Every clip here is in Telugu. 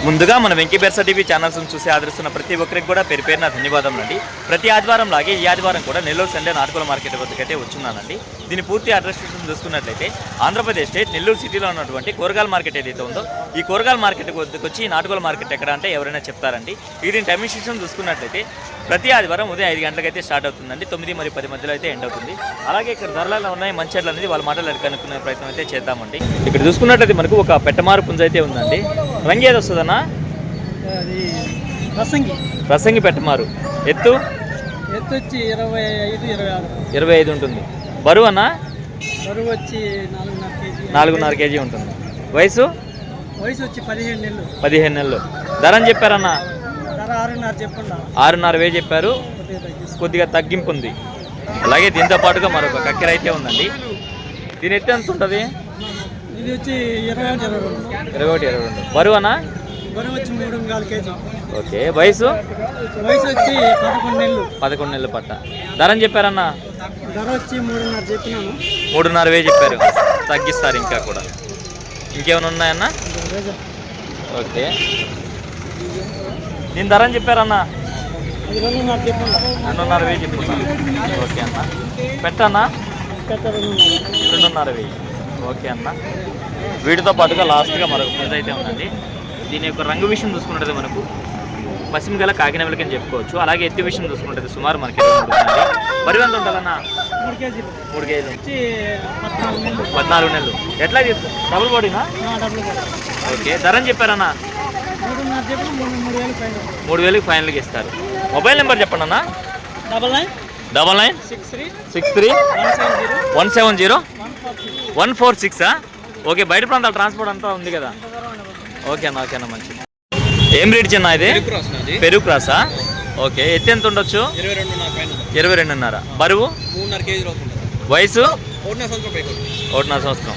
ముందుగా మన వెంకీ బెర్సా టీవీ ఛానల్స్ చూసి ఆదరిస్తున్న ప్రతి ఒక్కరికి కూడా పేరు పేరున ధన్యవాదం అండి. ప్రతి ఆదివారం లాగే ఈ ఆదివారం కూడా నెల్లూరు సండే నాటుకోల మార్కెట్ వద్దకైతే వచ్చున్నానండి. దీని పూర్తి అడ్రస్ చూసుకున్నట్లయితే ఆంధ్రప్రదేశ్ స్టేట్ నెల్లూరు సిటీలో ఉన్నటువంటి కూరగాయల మార్కెట్ ఏదైతే ఉందో ఈ కూరగాయల మార్కెట్ వద్దకు వచ్చి నాటుకోల మార్కెట్ ఎక్కడ అంటే ఎవరైనా చెప్తారండి. దీని టైమింగ్ సిస్టమ్ చూసుకున్నట్లయితే ప్రతి ఆదివారం ఉదయం 5 గంటలకైతే స్టార్ట్ అవుతుందండి. 9 మరియు 10 మధ్యలో అయితే ఎండ్ అవుతుంది. అలాగే ఇక్కడ ధరలలో ఉన్నాయి మంచి చెట్లు అనేది వాళ్ళ మాటలు కనుక్కునే ప్రయత్నం అయితే చేద్దామండి. ఇక్కడ చూసుకున్నట్లయితే మనకు ఒక పెట్టమారు పుంజ అయితే ఉందండి. రంగు ఏది వస్తుందన్నా? రసంగి పెట్టమారు. ఎత్తు వచ్చి 25 ఉంటుంది. బరువు అన్నా? బరువు వచ్చి 4.5 కేజీ ఉంటుంది. వయసు వచ్చి 15 నెలలు. ధర అని చెప్పారన్నా? 6.5 చెప్పారు. కొద్దిగా తగ్గింపు ఉంది. అలాగే దీంతో పాటుగా మరొక కక్కెర అయితే ఉందండి. దీని ఎత్తు ఎంత ఉంటుంది? ఇది వచ్చి 21-22. బరువు అన్నా? బరువు వచ్చి 3.4 కేజీ. ఓకే. వయసు వచ్చి 11 నెలలు పట్ట. ధర అని చెప్పారన్నా? ధర వచ్చి 3.5 చెప్పినాను. 3.5 చెప్పారు. తగ్గిస్తారు ఇంకా కూడా. ఇంకేమైనా ఉన్నాయన్నా? ఓకే. దీని ధర అని చెప్పారన్నా? 2.5 చెప్తున్నా. ఓకే అన్న. పెట్టన్నా? 2.5. ఓకే అన్న. వీటితో పాటుగా లాస్ట్గా మరొక పుంజ అయితే ఉందండి. దీని యొక్క రంగు విషయం చూసుకుంటే మనకు పశ్చిమ గల కాకినవలకి అని చెప్పుకోవచ్చు. అలాగే ఎత్తి విషయం చూసుకుంటే సుమారు మనకి బరువు ఎంత ఉంటుందన్నా? 3 కేజీలు. 14 నెలలు. ఎట్లా చెప్తారు? డబుల్ బాడీనా? ఓకే. ధర అని చెప్పారన్నా? 3,000 ఫైనల్గా ఇస్తారు. మొబైల్ నెంబర్ చెప్పండి అన్న. 9963 ఓకే. బయట ప్రాంతాల ట్రాన్స్పోర్ట్ అంతా ఉంది కదా? ఓకే అన్న. ఓకే అన్న. మంచిది. ఏం రేట్ చిన్న ఇది? పెరుగు క్రాసా? ఓకే. ఎత్తి ఎంత ఉండొచ్చు? 22.5. బరువు? 3.5 కేజీ. వయసు? 1.5 సంవత్సరం.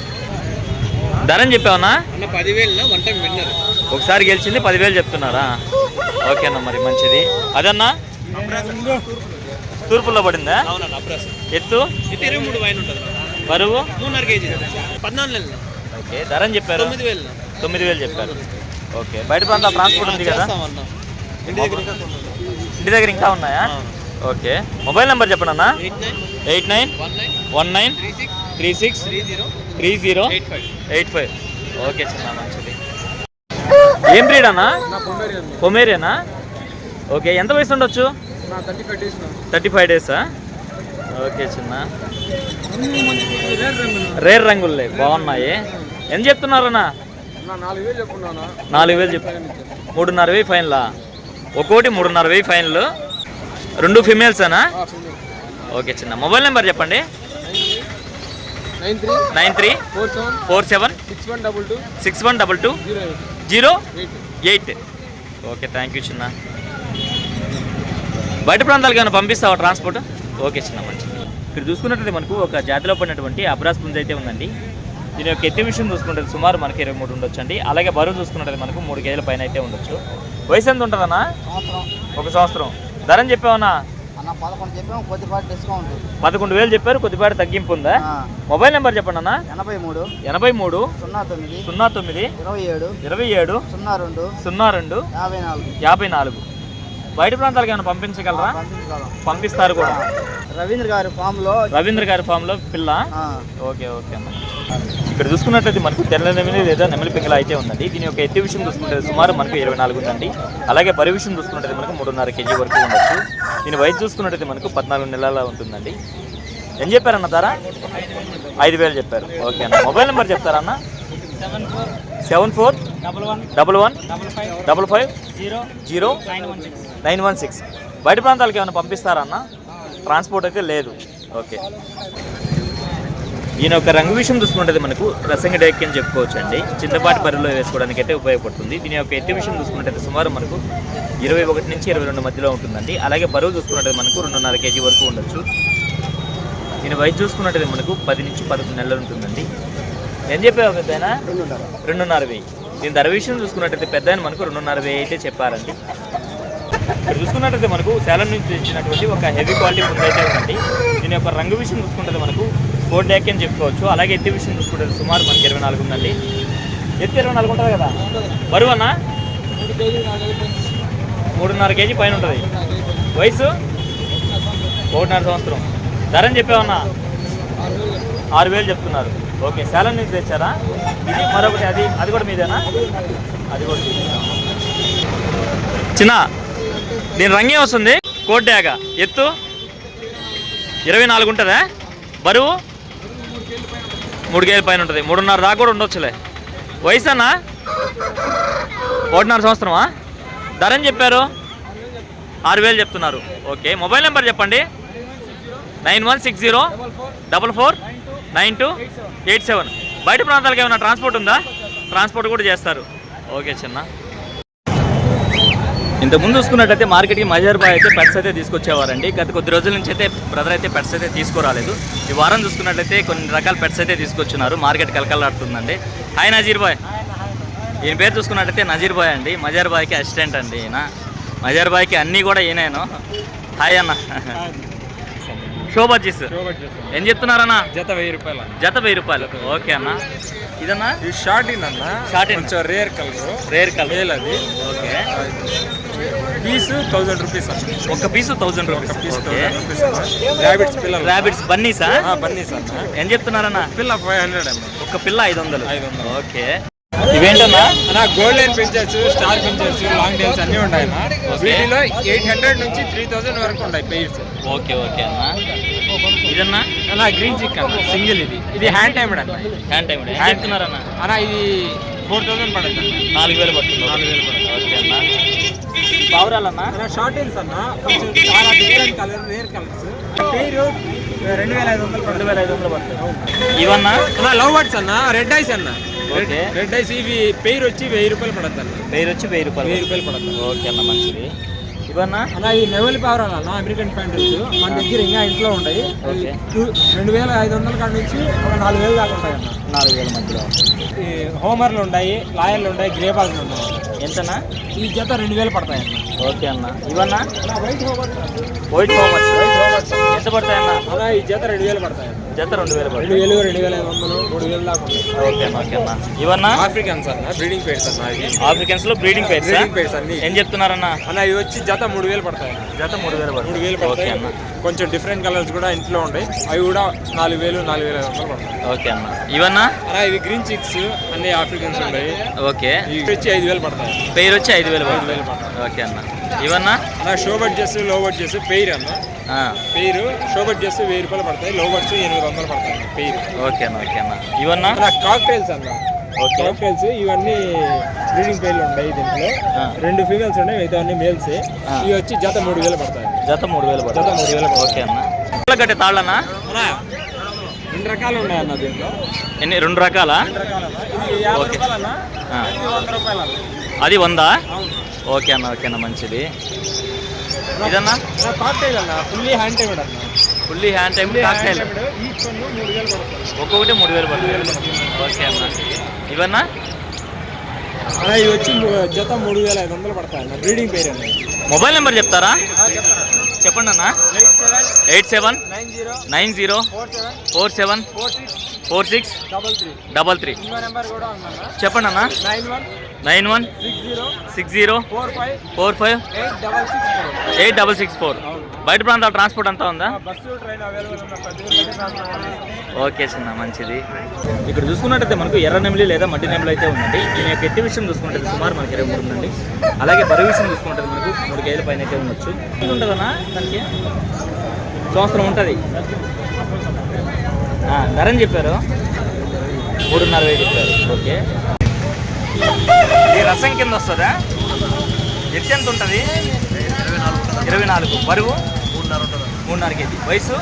ధర అని చెప్పావన్నా? 10,000 ఒకసారి గెలిచింది 10,000 చెప్తున్నారా? ఓకే అన్న. మరి మంచిది. అదన్నా తూర్పులో పడిందా? ఎత్తు? 23 బరువు? 3.5 కేజీ. 14 నెలలు. ఓకే. ధర అని చెప్పారు? 9,000 చెప్పారు. ఓకే. బయట ప్రాంతాల ట్రాన్స్పోర్ట్ ఉంది కదా? ఇంటి దగ్గర ఇంకా ఉన్నాయా? ఓకే. మొబైల్ నెంబర్ చెప్పండి అన్న. 8919363085. ఓకే చిన్న. మంచిది. ఏం బ్రీడ్ అన్నా? పొమేరియనా? ఓకే. ఎంత వయసు ఉండొచ్చు? 35 డేసా? ఓకే చిన్న. రేర్ రంగులే బాగున్నాయి. ఎంత చెప్తున్నారన్నా? 4,000 చెప్పు. 3.5 ఫైనలా? ఒక్కోటి 3.5 ఫైనల్. 2 ఫిమేల్స్ అనా? ఓకే చిన్న. మొబైల్ నెంబర్ చెప్పండి. 9347612208. ఓకే. థ్యాంక్ యూ చిన్న. బయట ప్రాంతాలకు ఏమైనా పంపిస్తావా ట్రాన్స్పోర్ట్? ఓకే చిన్న. మంచిది. ఇక్కడ చూసుకున్నట్లయితే మనకు ఒక జాతిలో పడినటువంటి అబ్రాస్ పుంజ అయితే ఉందండి. దీని యొక్క ఎత్తి విషయం చూసుకుంటే సుమారు మనకి 23 ఉండొచ్చు అండి. అలాగే బరువు చూసుకున్నట్లయితే మనకు 3 కేజీల పైన అయితే ఉండొచ్చు. వయసు ఎంత ఉంటుందన్నా? 1 సంవత్సరం. ధర అని చెప్పావన్నా? 11,000 చెప్పారు. కొద్దిపాటి తగ్గింపు ఉందా? మొబైల్ నెంబర్ చెప్పండి అన్న. 83 09 27 02 54. బయట ప్రాంతాలకు ఏమైనా పంపించగలరా? పంపిస్తారు కూడా. రవీంద్ర గారి ఫామ్ లో పిల్ల. ఓకే. ఓకే అన్న. ఇక్కడ చూసుకున్నట్లయితే మనకు తెల్ల నెమిలి లేదా నెమిలి పిక్కల అయితే ఉందండి. దీని యొక్క ఎత్తి విషయం చూసుకుంటే సుమారు మనకు 24 ఉందండి. అలాగే బరువు విషయం చూసుకున్నట్లయితే మనకు 3.5 కేజీ వరకు ఉండొచ్చు. దీని వయసు చూసుకున్నట్లయితే మనకు 14 నెలల ఉంటుందండి. ఏం చెప్పారన్న ధర? 5,000 చెప్పారు. ఓకే అన్న. మొబైల్ నెంబర్ చెప్తారా అన్న? 7411550916. బయట ప్రాంతాలకు ఏమైనా పంపిస్తారా అన్న? ట్రాన్స్పోర్ట్ అయితే లేదు. ఓకే. ఈయన ఒక రంగు విషయం చూసుకుంటే మనకు రసంగి డైక్ అని చెప్పుకోవచ్చు అండి. చిన్నపాటి బరువులో వేసుకోవడానికి అయితే ఉపయోగపడుతుంది. దీని యొక్క ఎత్తి విషయం చూసుకున్నట్టయితే సుమారు మనకు 21 నుంచి 22 మధ్యలో ఉంటుందండి. అలాగే బరువు చూసుకున్నట్టయితే మనకు 2.5 కేజీ వరకు ఉండొచ్చు. దీని వయసు చూసుకున్నట్టయితే మనకు 10 నుంచి 11 నెలలు ఉంటుందండి. ఏం చెప్పావు పెద్ద ఆయన? 2.5. దీని ధర విషయం చూసుకున్నట్టయితే పెద్ద ఆయన మనకు 2.5 అయితే చెప్పారండి. ఇక్కడ చూసుకున్నట్టయితే మనకు సేలం నుంచి తెచ్చినటువంటి ఒక హెవీ క్వాలిటీ పుంజ అయితే ఉందండి. దీని యొక్క రంగు విషయం చూసుకుంటే మనకు స్పోర్ట్ డ్యాక్ అని చెప్పుకోవచ్చు. అలాగే ఎత్తి విషయం చూసుకుంటే సుమారు మనకి 24 ఉందండి. ఎత్తి 24 ఉంటుంది కదా? బరువు అన్న? 3.5 కేజీ పైన ఉంటుంది. వయసు 1.5 సంవత్సరం. ధరని చెప్పామన్నా 6,000 చెప్తున్నారు. ఓకే, సేలం నుంచి తెచ్చారా? ఇది మరొకటి, అది కూడా మీదేనా? అది కూడా చిన్న. దీని రంగే వస్తుంది కోడ్డాగా. ఎత్తు 24 ఉంటుందా? బరువు 3 కేజీల పైన ఉంటుంది. 3.5 దాకా కూడా ఉండొచ్చులే. వయసు అన్నా 1.5 సంవత్సరమా? ధరని చెప్పారు 6,000 చెప్తున్నారు. ఓకే, మొబైల్ నెంబర్ చెప్పండి. 9160449287. బయట ప్రాంతాలకు ఏమైనా ట్రాన్స్పోర్ట్ ఉందా? ట్రాన్స్పోర్ట్ కూడా చేస్తారు. ఓకే చిన్న. ఇంతకుముందు చూసుకున్నట్టయితే మార్కెట్కి మజార్ బాయ్ అయితే పెట్స్ అయితే తీసుకొచ్చేవారండి. గత కొద్ది రోజుల నుంచి అయితే బ్రదర్ అయితే పెట్స్ అయితే తీసుకురాలేదు. ఈ వారం చూసుకున్నట్లయితే కొన్ని రకాల పెట్స్ అయితే తీసుకొచ్చున్నారు. మార్కెట్ కలకలాడుతుందండి. హాయ్ నజీర్ బాయ్. ఈయన పేరు చూసుకున్నట్టయితే నజీర్ బాయ్ అండి. మజార్ బాయ్కి అసిస్టెంట్ అండి ఈయన. మజార్ బాయ్కి అన్నీ కూడా ఈయనేను. హాయ్ అన్న. షోబర్జీస్ ఏం చెప్తున్నారన్న? జత 1000 రూపాయలు. జత 1000 రూపాయలు. ఓకే అన్న. ఇదన్నా ఈ షార్ట్ ఇన్ అన్న. షార్ట్ ఇన్ కొంచెం రేర్ కలర్. మేల్ అది. ఓకే, పీసు 1000 రూపీస్ అన్న. ఒక పీసు 1000 రూపీస్. ఓకే, ర్యాబిట్స్ పిల్లలు. ర్యాబిట్స్ బన్నీసా? బన్నీస్ అన్న. ఏం చెప్తున్నారన్న? పిల్ల 500 అన్న. ఒక పిల్ల 500. ఓకే, ఇవేంటన్నా? అన్న గోల్డెన్ పించర్స్, స్టార్ పించర్స్, లాంగ్ టైల్స్ అన్నీ ఉంటాయన్న. వీటిలో 800 నుంచి 3000 వరకు ఉంటాయి పెయిర్స్. ఓకే ఓకే అన్న. ఇదన్నా అన్న గ్రీన్ చిక్ అన్న, సింగిల్. ఇది హ్యాండ్ టైమ్డ్ అన్న. హ్యాండ్ టైం చెప్తున్నారన్న? అన్న ఇది 4000 పడుతుంది. 4000 పడుతుంది. 4000 పడుతుంది. ఓకే అన్న. పావురాలన్నా? అన్న షార్ట్ హెయిర్స్ అన్న, కొంచెం చాలా డిఫరెంట్ కలర్, రేర్ కలర్స్. పేరు 2500 పడుతుంది. ఇవన్నా? అన్న లవ్ బర్డ్స్ అన్న, రెడ్ ఐస్ అన్న. ఓకే, రెడ్ ఐస్ ఇవి పెయిర్ వచ్చి 1000 రూపాయలు పడుతుంది అన్న. పేరు వచ్చి 1000 రూపాయలు. 1000 రూపాయలు పడుతుంది. ఓకే అన్న, మంచిది. ఇవన్నా? అన్న ఈ నెవలి పావురాలు అన్న, అమెరికన్ ప్యాంటర్స్ మన దగ్గర ఇంకా ఇంట్లో ఉంటాయి. ఓకే, 2500 కాడ నుంచి ఒక 4000 దాకా ఉంటాయి అన్న. 4000 మధ్యలో. ఈ హోమర్లు ఉన్నాయి, లాయర్లు ఉంటాయి, గ్రేబాల్స్ ఉన్నాయి. ఎంతనా? ఈ జత 2000 పడతాయి అన్న. ఓకే అన్న. ఇవన్నా? వైట్ హోమర్స్. వైట్ హోమర్స్ ఎంత పడతాయన్న? అన్న ఈ జత 2000 పడతాయి. జత 2000 పడుతుంది. 2000, 2500, 3000 దాకా ఉంటాయి. ఓకే అన్న. ఓకే అన్న. ఇవన్నా? ఆఫ్రికన్స్ అన్న, బ్రీడింగ్ పేర్స్ అన్న. ఆఫ్రికన్స్ లో బ్రీడింగ్ పేర్స్. బ్రీడింగ్ పేర్స్ అన్ని. ఏం చెప్తున్నారన్న? అన్న ఇవి వచ్చి జత 3000 పడతాయి. జత 3000 పడుతుంది. 3000 ఓకే పడతాయి అన్న. కొంచెం డిఫరెంట్ కలర్స్ కూడా ఇంట్లో ఉంటాయి. అవి కూడా 4000, 4500 పడతాయి. ఓకే అన్న. ఇవన్నా? అన్న ఇవి గ్రీన్ చిక్స్ అన్ని ఆఫ్రికన్స్ ఉంటాయి. ఓకే, ఇవి వచ్చి 5000 పడతాయి. పేరు వచ్చి 5000 పడుతుంది. 5000 పడతాయి. ఓకే అన్న. ఇవన్నా? అన్న షో బడ్జెస్, లో బడ్జెస్ పెయిర్ అన్న. పెయిర్ షో బడ్జెస్ 1000 రూపాయలు పడతాయి. లో బడ్స్ 800 పడతాయి పెయిర్. ఓకే అన్న. ఓకే అన్న. ఇవన్నా? అన్న కాక్టైల్స్ అన్న. ఓకే, కాక్టైల్స్ ఇవన్నీ బ్రీడింగ్ పెయిర్లు ఉంటాయి. దీంట్లో 2 ఫీమేల్స్ ఉన్నాయి, మిగతా అన్ని మేల్స్. ఇవి వచ్చి జత 3000 పడతాయి. జత 3000 పడుతుంది. జత 3000 పడతాయి. ఓకే అన్న. గట్టే తాళ్ళన్నా? అన్న 2 రకాలు ఉన్నాయి అన్న దీంట్లో. ఎన్ని? 2 రకాలా? ఇది 50 ఓకే. రూపాయలు అన్న. ఇది 100 రూపాయలు అన్న. అది 100? అవును. ఓకే అన్న. ఓకే అన్న, మంచిది. ఇదన్నా? కాక్టైల్ అన్న, ఫుల్లీ హ్యాండ్ టైమ్డ్ అన్న. Fully hand time cocktail. Each one 3000 పడుతుంది. ఒక్కొక్కటి 3000 పడుతుంది. ఓకే అన్న. ఇవన్నా? అన్న ఇవి వచ్చి జత 3500 పడతాయి అన్న. బ్రీడింగ్ పేరు అన్న. మొబైల్ నెంబర్ చెప్తారా? చెప్తారా? చెప్పండి అన్న. 879047464633. ఇంకో నెంబర్ కూడా ఉందన్న. చెప్పండి అన్న. 9160458664. 9160458664. బయట ప్రాంతాల ట్రాన్స్పోర్ట్ అంతా ఉందా? బస్సు ట్రైన్ అవైలబుల్ ఉన్న ప్రతి ఒక్కటి. ఓకే చిన్న, మంచిది. ఇక్కడ చూసుకున్నట్టయితే మనకు ఎర్ర నెమిలి లేదా మట్టి నెమిలి అయితే ఉందండి. దీని యొక్క ఎత్తి విషయం చూసుకుంటే సుమారు మనకి 23 ఉందండి. అలాగే బరువు విషయం చూసుకుంటే మనకు 3 కేజీల పైన అయితే ఉండొచ్చు. ఉంటుందన్నా దానికి? సంవత్సరం ఉంటుంది. ధరని చెప్పారు 3,500 చెప్పారు. ఓకే, ఈ రసం కింద వస్తుందా? ఎత్తి ఎంత ఉంటుంది? 24. బరువు 3.5 కేజీ. వయసు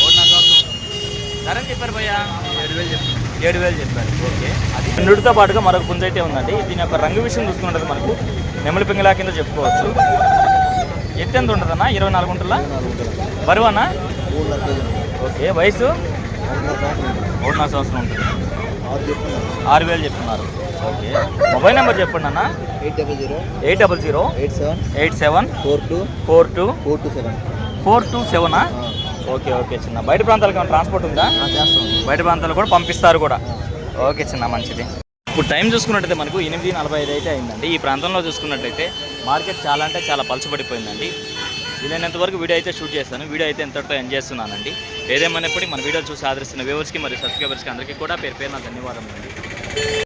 1.5 సంవత్సరం. ధరని చెప్పారు భయ్యా? 7,000 చెప్పారు. ఓకే, అది రెండుతో పాటుగా మరొక పుంజ అయితే ఉందండి. దీని యొక్క రంగు విషయం చూసుకుంటే మనకు నెమలి పింగళా కింద చెప్పుకోవచ్చు. ఎత్తు ఎంత ఉంటుందన్నా? 24 గుంటలా? బరువు అన్నా? ఓకే, వయసు 1.5 సంవత్సరం ఉంటుంది. 6,000 చెప్తున్నారు. ఓకే, మొబైల్ నెంబర్ చెప్పండి అన్న. 80087424227. ఓకే ఓకే చిన్న. బయట ప్రాంతాలకు ఏమైనా ట్రాన్స్పోర్ట్ ఉందా? చేస్తాం. బయట ప్రాంతాలు కూడా పంపిస్తారు కూడా. ఓకే చిన్న, మంచిది. ఇప్పుడు టైం చూసుకున్నట్టయితే మనకు 8:45 అయితే అయిందండి. ఈ ప్రాంతంలో చూసుకున్నట్టయితే మార్కెట్ చాలా అంటే చాలా పలచబడిపోయిందండి. వీలైనంత వరకు వీడియో అయితే షూట్ చేస్తాను. వీడియో అయితే ఎంతటితో ఎంజాయ్ చేస్తున్నానండి. ఏదేమైనప్పటికీ మన వీడియో చూసి ఆదరిస్తున్న వ్యూవర్స్కి మరియు సబ్స్క్రైబర్స్కి అందరికీ కూడా పేరు పేరున ధన్యవాదాలు అండి.